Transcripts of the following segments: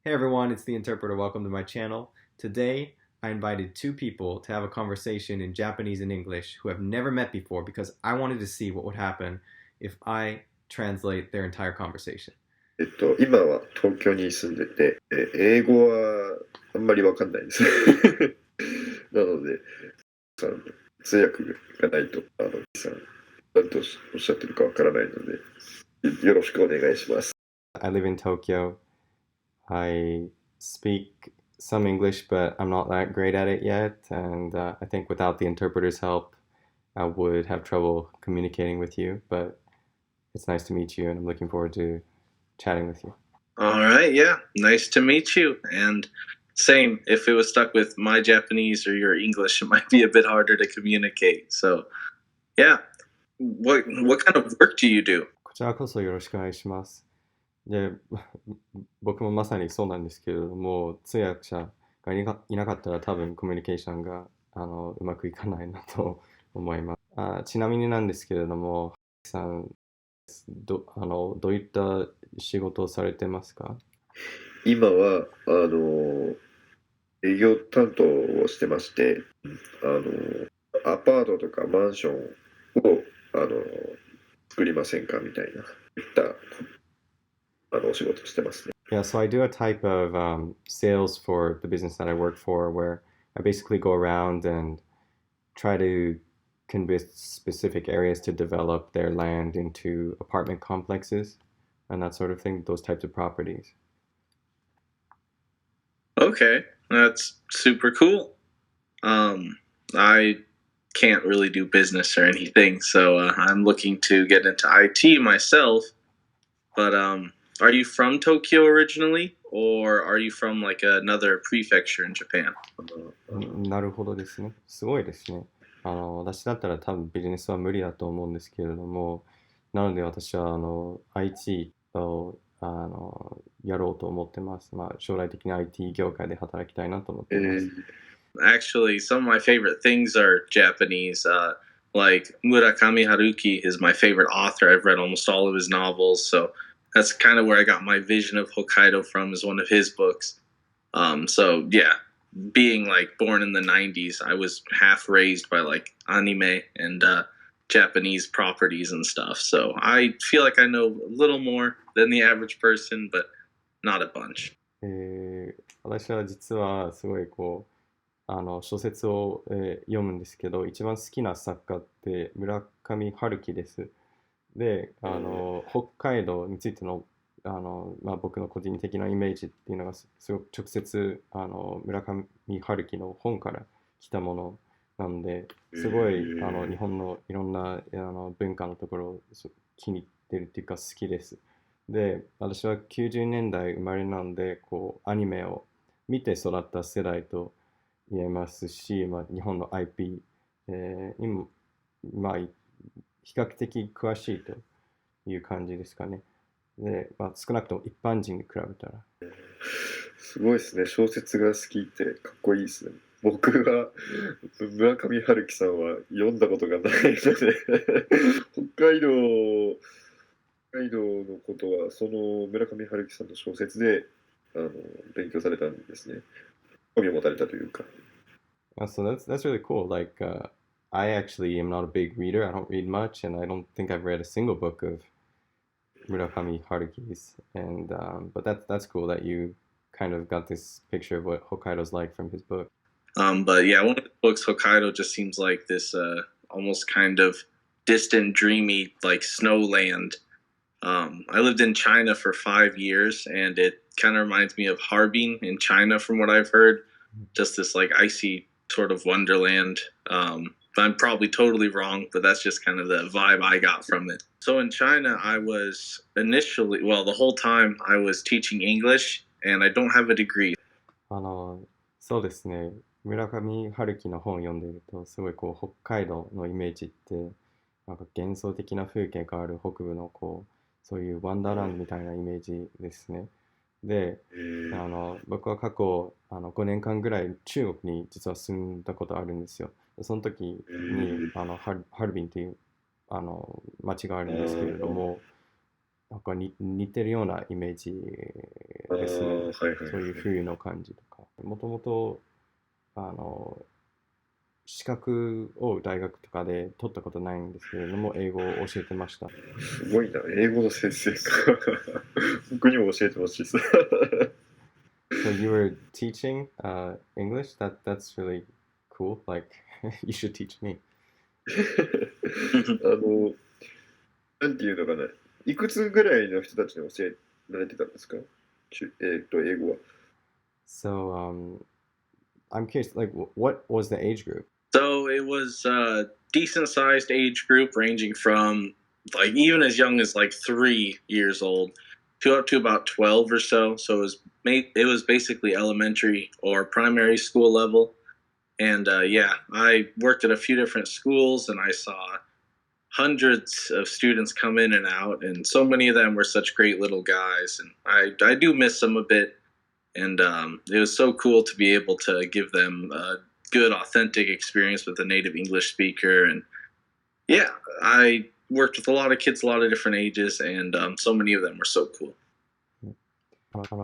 Hey everyone, it's the interpreter. Welcome to my channel. Today, I invited two people to have a conversation in Japanese and English who have never met before because I wanted to see what would happen if I translate their entire conversation. 今は東京に住んでて、英語はあんまりわかんないです。なので、さん通訳がないと、さん、何とおっしゃってるかわからないので、よろしくお願いします。I live in Tokyo. I speak some English, but I'm not that great at it yet. And I think without the interpreter's help, I would have trouble communicating with you. But it's nice to meet you, and I'm looking forward to chatting with you. All right, yeah, nice to meet you. And same, if it was stuck with my Japanese or your English, it might be a bit harder to communicate. So, yeah, what kind of work do you do? こちらこそよろしくお願いします。で、僕もまさにそうなんですけれども、通訳者がいなかったら多分コミュニケーションがうまくいかないなと思います。ちなみになんですけれども、さんどういった仕事をされてますか？今は、営業担当をしてまして、アパートとかマンションを、作りませんかみたいな、いったお仕事してますね。Yeah, so I do a type of sales for the business that I work for where I basically go around and try to convince specific areas to develop their land into apartment complexes and that sort of thing, those types of properties. Okay, that's super cool. I can't really do business or anything, so I'm looking to get into IT myself. But are you from Tokyo originally, or are you from like another prefecture in Japan? なるほどですね。すごいですね。私だったら多分ビジネスは無理だと思うんですけれども、なので私はIT をやろうと思ってます。まあ、将来的に IT 業界で働きたいなと思ってます。Actually, some of my favorite things are Japanese. Like Murakami Haruki is my favorite author. I've read almost all of his novels, so that's kind of where I got my vision of Hokkaido from, is one of his books. So yeah, being like born in the 90s, I was half raised by like anime and Japanese properties and stuff. So I feel like I know a little more than the average person, but not a bunch. 私は実はすごい小説を、読むんですけど、一番好きな作家って村上春樹です。で、北海道についての、僕の個人的なイメージっていうのがすごく直接村上春樹の本から来たものなので、すごい日本のいろんな文化のところを気に入ってるっていうか好きです。で、私は90年代生まれなんで、アニメを見て育った世代と言えますし、日本の IP、にも、比較的詳しいという感じですかね。で、少なくとも一般人に比べたら。すごいですね。小説が好きってかっこいいですね。僕は村上春樹さんは読んだことがないので北海道のことはその村上春樹さんの小説で勉強されたんですね。興味を持たれたというか。So that's really cool. Like I actually am not a big reader. I don't read much, and I don't think I've read a single book of Murakami Haruki's. And but that's cool that you kind of got this picture of what Hokkaido's like from his book. But yeah, one of the books, Hokkaido, just seems like this almost kind of distant, dreamy, like snowland. I lived in China for 5 years, and it kind of reminds me of Harbin in China, from what I've heard. Just this like icy sort of wonderland. I'm probably totally wrong, but that's just kind of the vibe I got from it. So in China, I was initially, well, the whole time I was teaching English, and I don't have a degree. そうですね。村上春樹の本を読んでいると、すごい北海道のイメージって、なんか幻想的な風景がある北部のそういうワンダーランドみたいなイメージですね。で、僕は過去5年間ぐらい中国に実は住んだことあるんですよ。その時にハルビンっていう町があるんですけれども、なんか似てるようなイメージああ、ですね。はいはいはい。そういう冬の感じとか。もともと、あの、資格を大学とかで取ったことないんですけれども、英語を教えてました。すごいな、英語の先生か。僕にも教えてほしいです。So you were teaching English? That's really cool. Like you should teach me. あの、なんていうのかな。いくつぐらいの人たちに教えられてたんですか？英語は。So I'm curious, like what was the age group? So it was a decent sized age group ranging from like even as young as like 3 years old to up to about 12 or so. So it was basically elementary or primary school level. And yeah, I worked at a few different schools and I saw hundreds of students come in and out, and so many of them were such great little guys. And I do miss them a bit. And it was so cool to be able to give them a good, authentic experience with a native English speaker. And yeah, I worked with a lot of kids, a lot of different ages, and so many of them were so cool.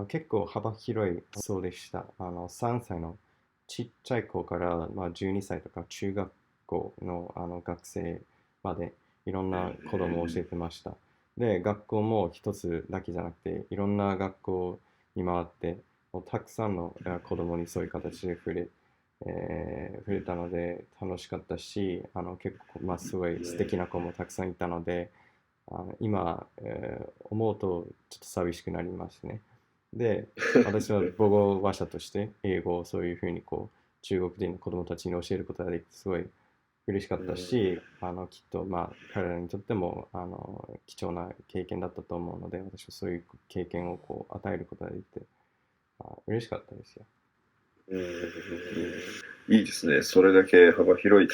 結構幅広いそうでした。3歳のちっちゃい子から、12歳とか中学校の、学生までいろんな子供を教えてました。で、学校も一つだけじゃなくて、いろんな学校に回って、もうたくさんの子供にそういう形で触れたので楽しかったし、結構、すごい素敵な子もたくさんいたので、今、思うとちょっと寂しくなりますね。で、私は母語話者として英語をそういうふうに中国人の子供たちに教えることができてすごい嬉しかったし、きっと彼らにとっても貴重な経験だったと思うので、私はそういう経験を与えることができて嬉しかったですよ。いいですね。それだけ幅広い、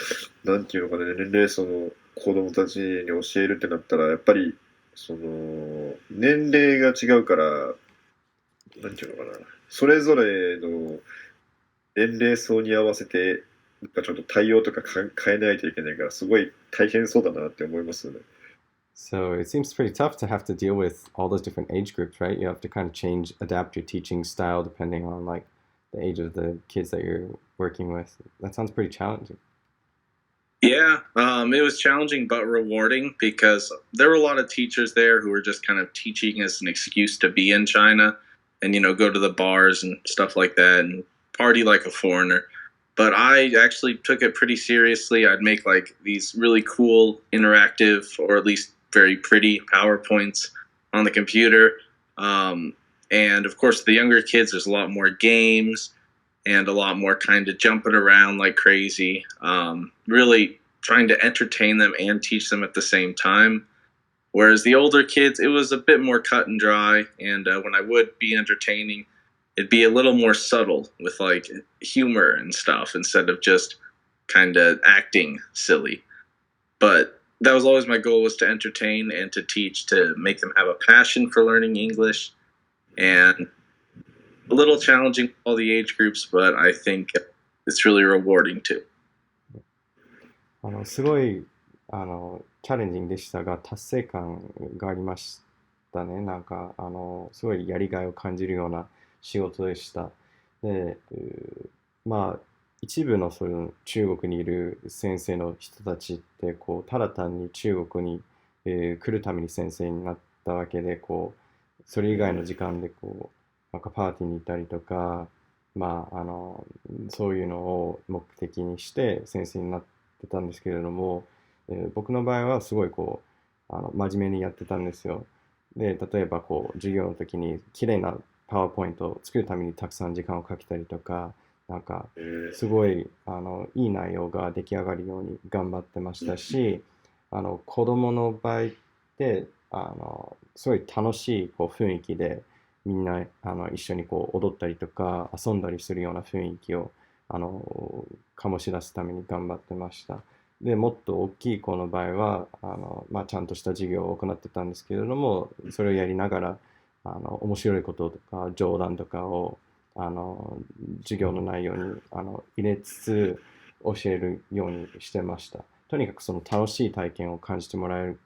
なんていうのかね、年齢層の子供たちに教えるってなったら、やっぱり、年齢が違うから、なんていうのかな、それぞれの年齢層に合わせて、なんかちょっと対応とか変えないといけないから、すごい大変そうだなって思いますよね。So it seems pretty tough to have to deal with all those different age groups, right? You have to kind of change, adapt your teaching style depending on like the age of the kids that you're working with. That sounds pretty challenging. Yeah, it was challenging but rewarding because there were a lot of teachers there who were just kind of teaching as an excuse to be in China and, go to the bars and stuff like that and party like a foreigner. But I actually took it pretty seriously. I'd make like these really cool, interactive, or at least very pretty PowerPoints on the computer. Um, and of course, the younger kids, there's a lot more games and a lot more kind of jumping around like crazy, really trying to entertain them and teach them at the same time. Whereas the older kids, it was a bit more cut and dry. And when I would be entertaining, it'd be a little more subtle with like humor and stuff instead of just kind of acting silly. But that was always my goal, was to entertain and to teach, to make them have a passion for learning English. And a little challenging for all the age groups, but I think it's really rewarding too. すごいチャレンジングでしたが達成感がありましたね。なんかすごいやりがいを感じるような仕事でした。で、一部のその中国にいる先生の人たちってただ単に中国に、来るために先生になったわけでそれ以外の時間でなんかパーティーに行ったりとか、そういうのを目的にして先生になってたんですけれども、僕の場合はすごい真面目にやってたんですよ。で、例えば授業の時に綺麗なパワーポイントを作るためにたくさん時間をかけたりとか、なんかすごいいい内容が出来上がるように頑張ってましたし、子供の場合ってすごい楽しい雰囲気でみんな一緒に踊ったりとか遊んだりするような雰囲気を醸し出すために頑張ってました。で、もっと大きい子の場合はちゃんとした授業を行ってたんですけれども、それをやりながら面白いこととか冗談とかを授業の内容に入れつつ教えるようにしてました。とにかくその楽しい体験を感じてもらえる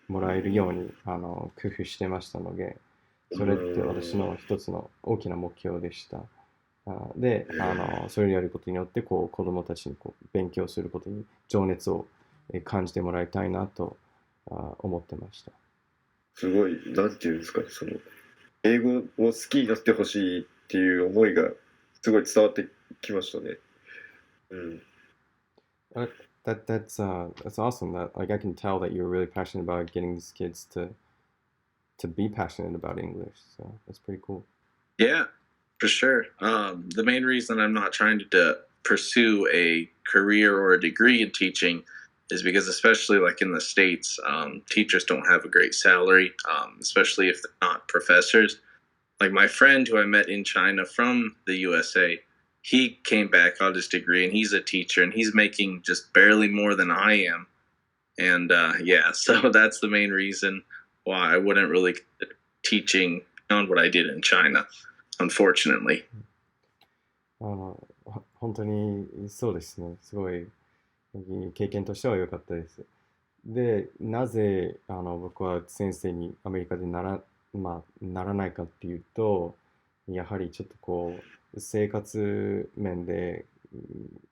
もらえるように工夫してましたので、それって私の一つの大きな目標でした。で、それをやることによって子供たちに勉強することに情熱を感じてもらいたいなと思ってました。すごい、なんていうんですかね、英語を好きになってほしいっていう思いがすごい伝わってきましたね。うん。That's awesome. That like I can tell that you're really passionate about getting these kids to be passionate about English. So that's pretty cool. Yeah, for sure. The main reason I'm not trying to pursue a career or a degree in teaching is because, especially like in the States, teachers don't have a great salary, especially if they're not professors. Like my friend who I met in China from the USA, he came back, got his degree, and he's a teacher, and he's making just barely more than I am. And yeah, so that's the main reason why I wouldn't really consider teaching beyond what I did in China, unfortunately. 本当にそうですね。すごい経験としては良かったです。で、なぜ僕は先生にアメリカでならないかっていうと、やはりちょっと生活面で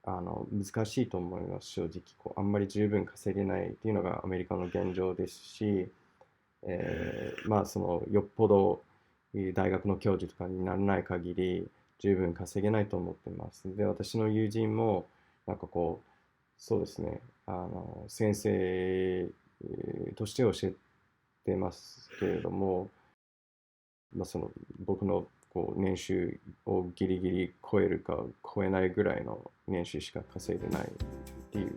難しいと思います、正直。あんまり十分稼げないっていうのがアメリカの現状ですし、よっぽど大学の教授とかにならない限り十分稼げないと思ってます。で、私の友人もなんかそうですね、先生として教えてますけれども、僕の年収をギリギリ超えるか超えないぐらいの年収しか稼いでないっていう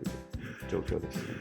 状況ですね。